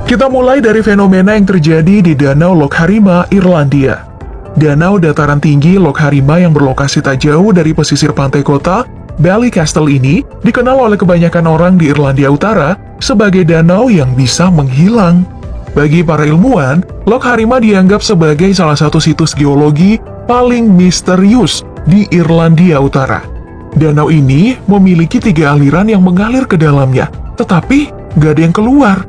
Kita mulai dari fenomena yang terjadi di Danau Lochharima, Irlandia. Danau dataran tinggi Lochharima yang berlokasi tak jauh dari pesisir pantai kota Ballycastle ini dikenal oleh kebanyakan orang di Irlandia Utara sebagai danau yang bisa menghilang. Bagi para ilmuwan, Lochharima dianggap sebagai salah satu situs geologi paling misterius di Irlandia Utara. Danau ini memiliki 3 aliran yang mengalir ke dalamnya, tetapi gak ada yang keluar.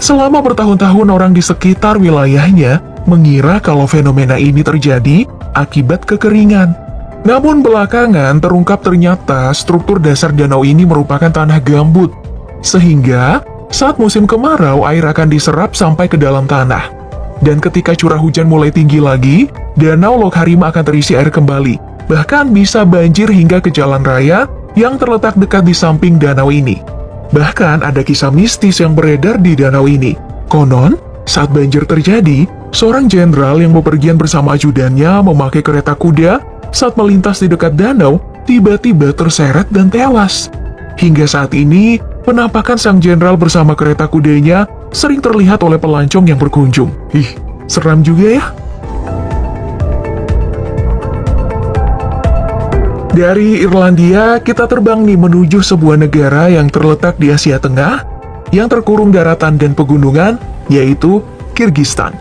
Selama bertahun-tahun orang di sekitar wilayahnya mengira kalau fenomena ini terjadi akibat kekeringan. Namun belakangan terungkap ternyata struktur dasar danau ini merupakan tanah gambut. Sehingga saat musim kemarau air akan diserap sampai ke dalam tanah. Dan ketika curah hujan mulai tinggi lagi, Danau Lochharima akan terisi air kembali. Bahkan bisa banjir hingga ke jalan raya yang terletak dekat di samping danau ini. Bahkan ada kisah mistis yang beredar di danau ini. Konon, saat banjir terjadi, seorang jenderal yang bepergian bersama ajudannya memakai kereta kuda saat melintas di dekat danau, tiba-tiba terseret dan tewas. Hingga saat ini, penampakan sang jenderal bersama kereta kudanya sering terlihat oleh pelancong yang berkunjung. Ih, seram juga ya. Dari Irlandia, kita terbang nih menuju sebuah negara yang terletak di Asia Tengah, yang terkurung daratan dan pegunungan, yaitu Kyrgyzstan.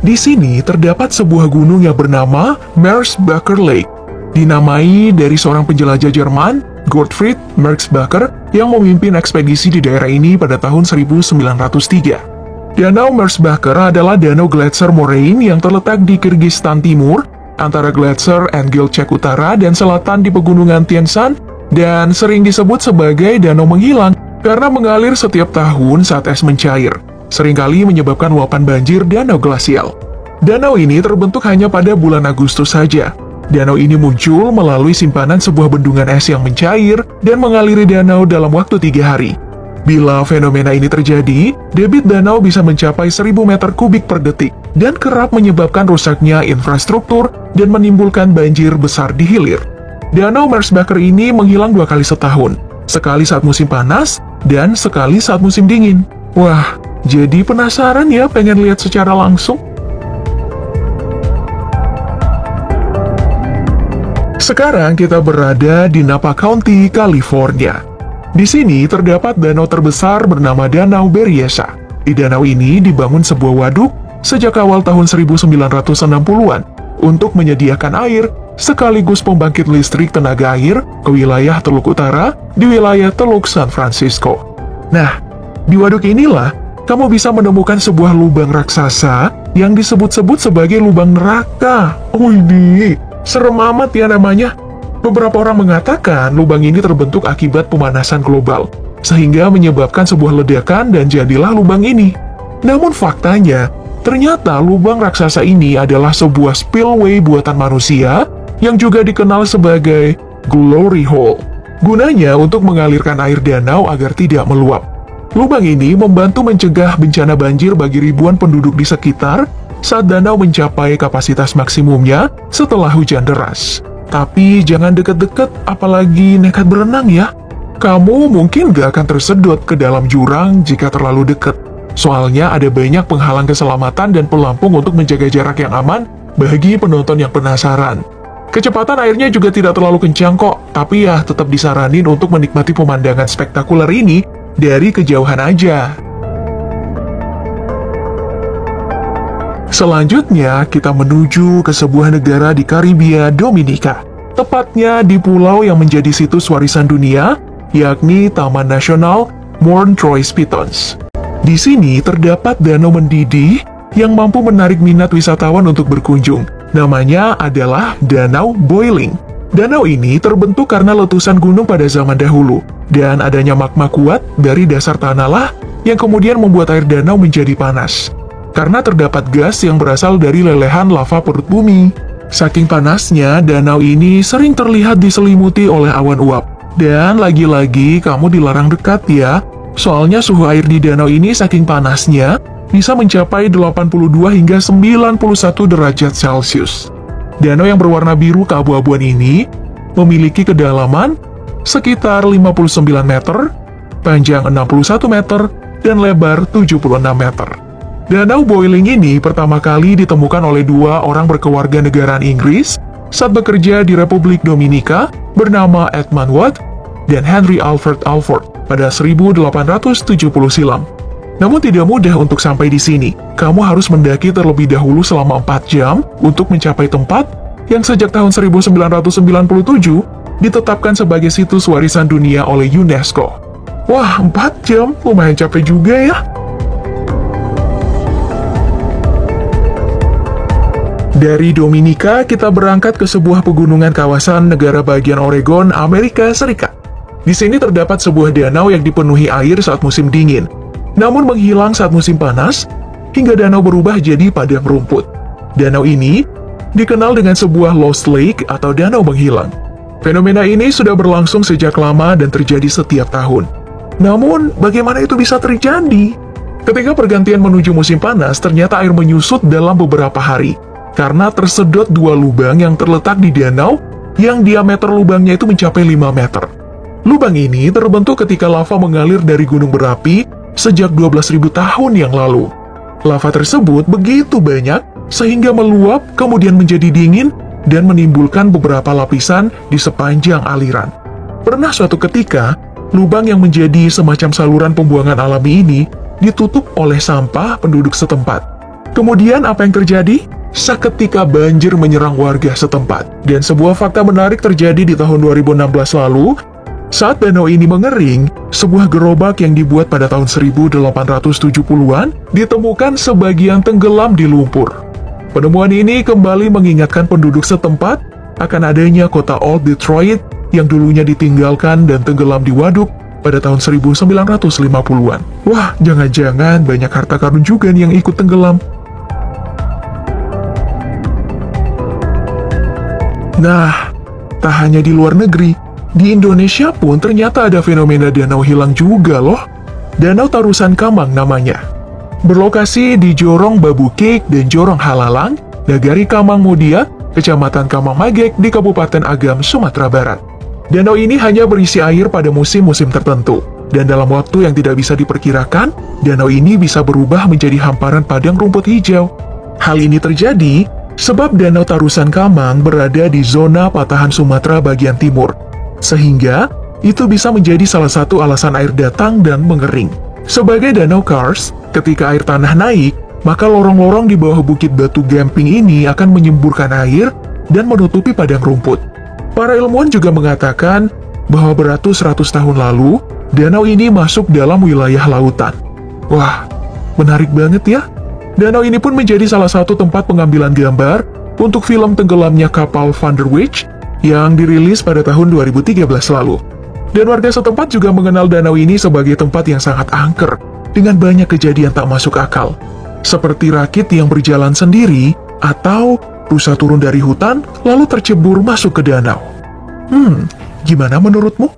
Di sini terdapat sebuah gunung yang bernama Merzbacher Lake, dinamai dari seorang penjelajah Jerman, Gottfried Merzbacher, yang memimpin ekspedisi di daerah ini pada tahun 1903. Danau Merzbacher adalah danau gletser moraine yang terletak di Kyrgyzstan Timur, antara Gletser Engilchek Utara dan Selatan di pegunungan Tian Shan, dan sering disebut sebagai danau menghilang karena mengalir setiap tahun saat es mencair, seringkali menyebabkan luapan banjir danau glasial. Danau ini terbentuk hanya pada bulan Agustus saja. Danau ini muncul melalui simpanan sebuah bendungan es yang mencair dan mengaliri danau dalam waktu 3 hari. Bila fenomena ini terjadi, debit danau bisa mencapai 1000 meter kubik per detik dan kerap menyebabkan rusaknya infrastruktur dan menimbulkan banjir besar di hilir. Danau Merzbacher ini menghilang 2 kali setahun, sekali saat musim panas dan sekali saat musim dingin. Wah, jadi penasaran ya pengen lihat secara langsung? Sekarang kita berada di Napa County, California. Di sini terdapat danau terbesar bernama Danau Berryessa. Di danau ini dibangun sebuah waduk sejak awal tahun 1960-an untuk menyediakan air sekaligus pembangkit listrik tenaga air ke wilayah Teluk Utara di wilayah Teluk San Francisco. Nah, di waduk inilah kamu bisa menemukan sebuah lubang raksasa yang disebut-sebut sebagai lubang neraka. Wih, serem amat ya namanya. Beberapa orang mengatakan lubang ini terbentuk akibat pemanasan global, sehingga menyebabkan sebuah ledakan dan jadilah lubang ini. Namun faktanya, ternyata lubang raksasa ini adalah sebuah spillway buatan manusia yang juga dikenal sebagai glory hole. Gunanya untuk mengalirkan air danau agar tidak meluap. Lubang ini membantu mencegah bencana banjir bagi ribuan penduduk di sekitar saat danau mencapai kapasitas maksimumnya setelah hujan deras. Tapi jangan deket-deket, apalagi nekat berenang ya. Kamu mungkin gak akan tersedot ke dalam jurang jika terlalu dekat. Soalnya ada banyak penghalang keselamatan dan pelampung untuk menjaga jarak yang aman bagi penonton yang penasaran. Kecepatan airnya juga tidak terlalu kencang kok, tapi ya tetap disaranin untuk menikmati pemandangan spektakuler ini dari kejauhan aja. Selanjutnya, kita menuju ke sebuah negara di Karibia, Dominika. Tepatnya di pulau yang menjadi situs warisan dunia, yakni Taman Nasional Morne-Trois-Pitons. Di sini terdapat danau mendidih yang mampu menarik minat wisatawan untuk berkunjung. Namanya adalah Danau Boiling. Danau ini terbentuk karena letusan gunung pada zaman dahulu, dan adanya magma kuat dari dasar tanah lah yang kemudian membuat air danau menjadi panas. Karena terdapat gas yang berasal dari lelehan lava perut bumi. Saking panasnya, danau ini sering terlihat diselimuti oleh awan uap. Dan lagi-lagi kamu dilarang dekat ya, soalnya suhu air di danau ini saking panasnya, bisa mencapai 82 hingga 91 derajat Celcius. Danau yang berwarna biru keabu-abuan ini memiliki kedalaman sekitar 59 meter, panjang 61 meter, dan lebar 76 meter. Danau Boiling ini pertama kali ditemukan oleh dua orang berkewarganegaraan Inggris saat bekerja di Republik Dominika bernama Edmund Watt dan Henry Alfred Alford pada 1870 silam. Namun tidak mudah untuk sampai di sini. Kamu harus mendaki terlebih dahulu selama 4 jam untuk mencapai tempat yang sejak tahun 1997 ditetapkan sebagai situs warisan dunia oleh UNESCO. Wah, 4 jam, lumayan capek juga ya. Dari Dominika, kita berangkat ke sebuah pegunungan kawasan negara bagian Oregon, Amerika Serikat. Di sini terdapat sebuah danau yang dipenuhi air saat musim dingin, namun menghilang saat musim panas, hingga danau berubah jadi padang rumput. Danau ini dikenal dengan sebuah lost lake atau danau menghilang. Fenomena ini sudah berlangsung sejak lama dan terjadi setiap tahun. Namun, bagaimana itu bisa terjadi? Ketika pergantian menuju musim panas, ternyata air menyusut dalam beberapa hari, karena tersedot 2 lubang yang terletak di danau yang diameter lubangnya itu mencapai 5 meter. Lubang ini terbentuk ketika lava mengalir dari gunung berapi sejak 12.000 tahun yang lalu. Lava tersebut begitu banyak sehingga meluap kemudian menjadi dingin dan menimbulkan beberapa lapisan di sepanjang aliran. Pernah suatu ketika, lubang yang menjadi semacam saluran pembuangan alami ini ditutup oleh sampah penduduk setempat. Kemudian apa yang terjadi? Seketika banjir menyerang warga setempat. Dan sebuah fakta menarik terjadi di tahun 2016 lalu. Saat danau ini mengering, sebuah gerobak yang dibuat pada tahun 1870-an ditemukan sebagian tenggelam di lumpur. Penemuan ini kembali mengingatkan penduduk setempat akan adanya kota Old Detroit yang dulunya ditinggalkan dan tenggelam di waduk pada tahun 1950-an. Wah, jangan-jangan banyak harta karun juga nih yang ikut tenggelam. Nah, tak hanya di luar negeri, di Indonesia pun ternyata ada fenomena danau hilang juga loh. Danau Tarusan Kamang namanya. Berlokasi di Jorong Babukik dan Jorong Halalang, Nagari Kamang Mudia, Kecamatan Kamang Magek di Kabupaten Agam, Sumatera Barat. Danau ini hanya berisi air pada musim-musim tertentu, dan dalam waktu yang tidak bisa diperkirakan, danau ini bisa berubah menjadi hamparan padang rumput hijau. Hal ini terjadi sebab Danau Tarusan Kamang berada di zona patahan Sumatera bagian timur, sehingga itu bisa menjadi salah satu alasan air datang dan mengering. Sebagai danau kars, ketika air tanah naik, maka lorong-lorong di bawah bukit batu gamping ini akan menyemburkan air dan menutupi padang rumput. Para ilmuwan juga mengatakan bahwa beratus-ratus tahun lalu, danau ini masuk dalam wilayah lautan. Wah, menarik banget ya. Danau ini pun menjadi salah satu tempat pengambilan gambar untuk film tenggelamnya kapal Van der Wijk yang dirilis pada tahun 2013 lalu. Dan warga setempat juga mengenal danau ini sebagai tempat yang sangat angker, dengan banyak kejadian tak masuk akal. Seperti rakit yang berjalan sendiri, atau rusa turun dari hutan lalu tercebur masuk ke danau. Gimana menurutmu?